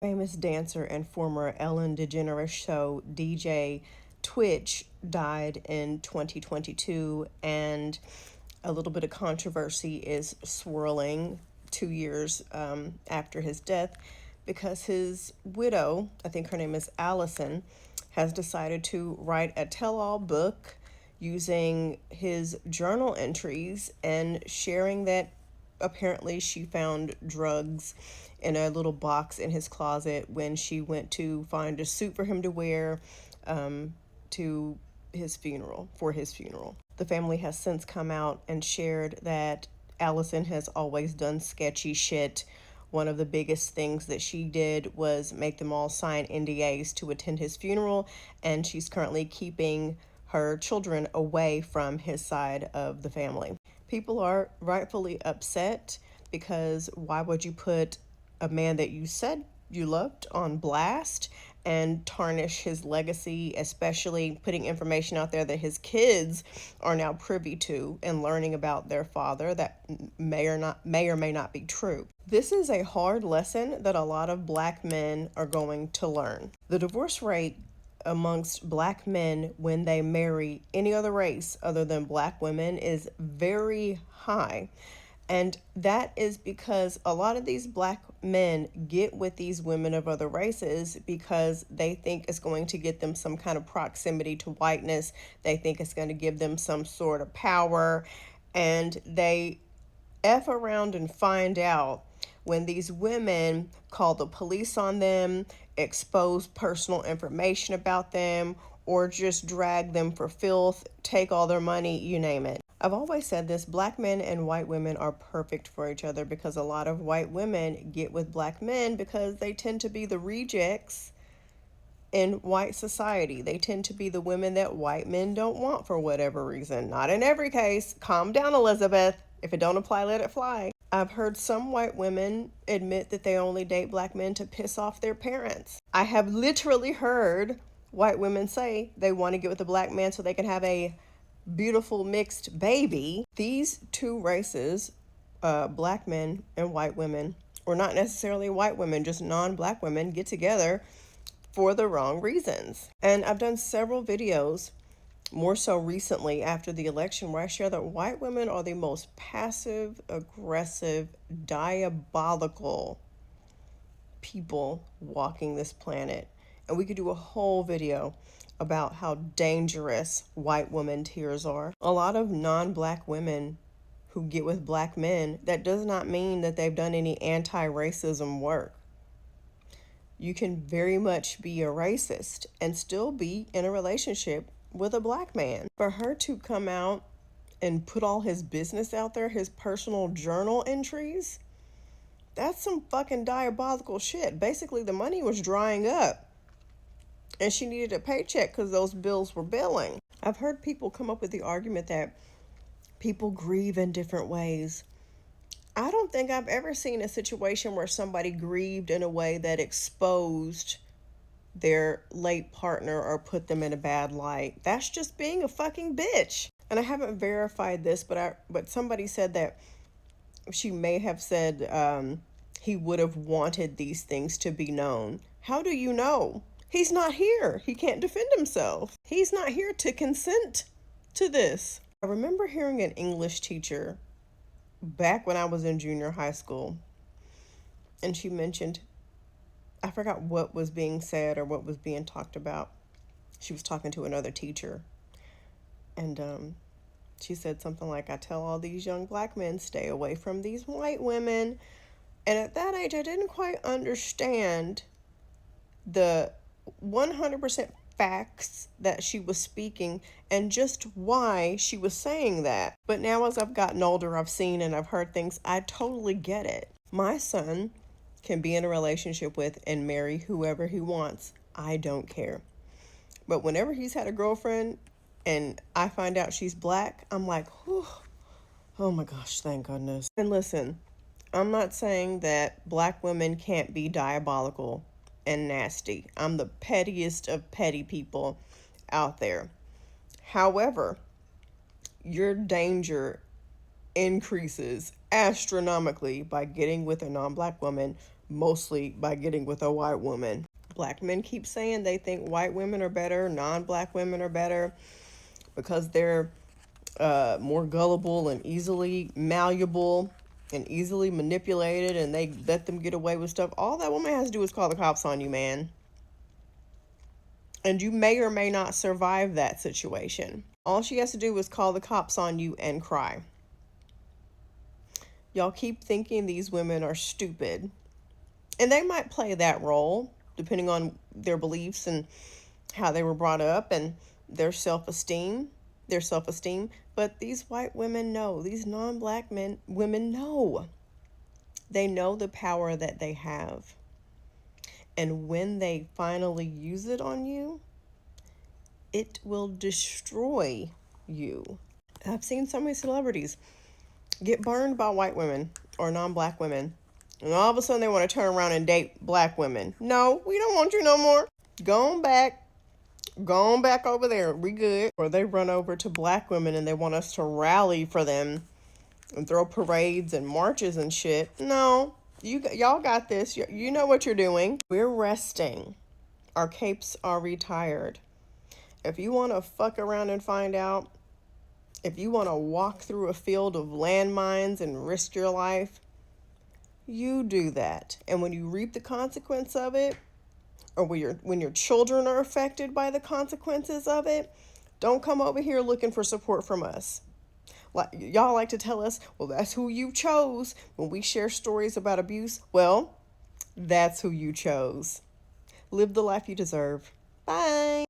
Famous dancer and former Ellen DeGeneres show DJ tWitch died in 2022, and a little bit of controversy is swirling 2 years after his death because his widow, I think her name is Allison, has decided to write a tell-all book using his journal entries and sharing that apparently she found drugs in a little box in his closet when she went to find a suit for him to wear to his funeral, for his funeral. The family has since come out and shared that Allison has always done sketchy shit. One of the biggest things that she did was make them all sign NDAs to attend his funeral, and she's currently keeping her children away from his side of the family. People are rightfully upset because why would you put a man that you said you loved on blast and tarnish his legacy, especially putting information out there that his kids are now privy to and learning about their father that may or may not be true. This is a hard lesson that a lot of Black men are going to learn. The divorce rate amongst Black men when they marry any other race other than Black women is very high. And that is because a lot of these Black men get with these women of other races because they think it's going to get them some kind of proximity to whiteness. They think it's going to give them some sort of power. And they F around and find out when these women call the police on them, expose personal information about them, or just drag them for filth, take all their money, you name it. I've always said this, Black men and white women are perfect for each other because a lot of white women get with Black men because they tend to be the rejects in white society. They tend to be the women that white men don't want for whatever reason. Not in every case. Calm down, Elizabeth. If it don't apply, let it fly. I've heard some white women admit that they only date Black men to piss off their parents. I have literally heard white women say they want to get with a Black man so they can have a beautiful mixed baby. These two races, Black men and white women, or not necessarily white women, just non-Black women, get together for the wrong reasons. And I've done several videos, more so recently after the election, where I share that white women are the most passive, aggressive, diabolical people walking this planet. And we could do a whole video about how dangerous white woman tears are. A lot of non-Black women who get with Black men, that does not mean that they've done any anti-racism work. You can very much be a racist and still be in a relationship with a Black man. For her to come out and put all his business out there, his personal journal entries, that's some fucking diabolical shit. Basically, the money was drying up and she needed a paycheck because those bills were billing. I've heard people come up with the argument that people grieve in different ways. I don't think I've ever seen a situation where somebody grieved in a way that exposed their late partner or put them in a bad light. That's just being a fucking bitch. And I haven't verified this, but somebody said that she may have said he would have wanted these things to be known. How do you know? He's not here. He can't defend himself. He's not here to consent to this. I remember hearing an English teacher back when I was in junior high school, and she mentioned, I forgot what was being said or what was being talked about. She was talking to another teacher, and she said something like, I tell all these young Black men, stay away from these white women. And at that age, I didn't quite understand the 100% facts that she was speaking and just why she was saying that. But now as I've gotten older, I've seen and I've heard things, I totally get it. My son can be in a relationship with and marry whoever he wants. I don't care. But whenever he's had a girlfriend and I find out she's Black, I'm like, whew, oh my gosh, thank goodness. And listen, I'm not saying that Black women can't be diabolical and nasty. I'm the pettiest of petty people out there. However, your danger increases astronomically by getting with a non-Black woman mostly by getting with a white woman. Black men keep saying they think white women are better, non-black women are better because they're more gullible and easily malleable and easily manipulated, and they let them get away with stuff. All that woman has to do is call the cops on you, man. And you may or may not survive that situation. All she has to do is call the cops on you and cry. Y'all keep thinking these women are stupid. And they might play that role, depending on their beliefs and how they were brought up and their self-esteem. But these white women know, these non-black women know. They know the power that they have. And when they finally use it on you, it will destroy you. I've seen so many celebrities get burned by white women or non-black women. And all of a sudden they want to turn around and date black women. No, we don't want you no more. Go on back. Go on back over there. We good. Or they run over to black women and they want us to rally for them and throw parades and marches and shit. No, y'all got this. You know what you're doing. We're resting. Our capes are retired. If you want to fuck around and find out, if you want to walk through a field of landmines and risk your life, you do that. And when you reap the consequence of it, or when your children are affected by the consequences of it, don't come over here looking for support from us. Y'all like to tell us, well, that's who you chose. When we share stories about abuse, well, that's who you chose. Live the life you deserve. Bye.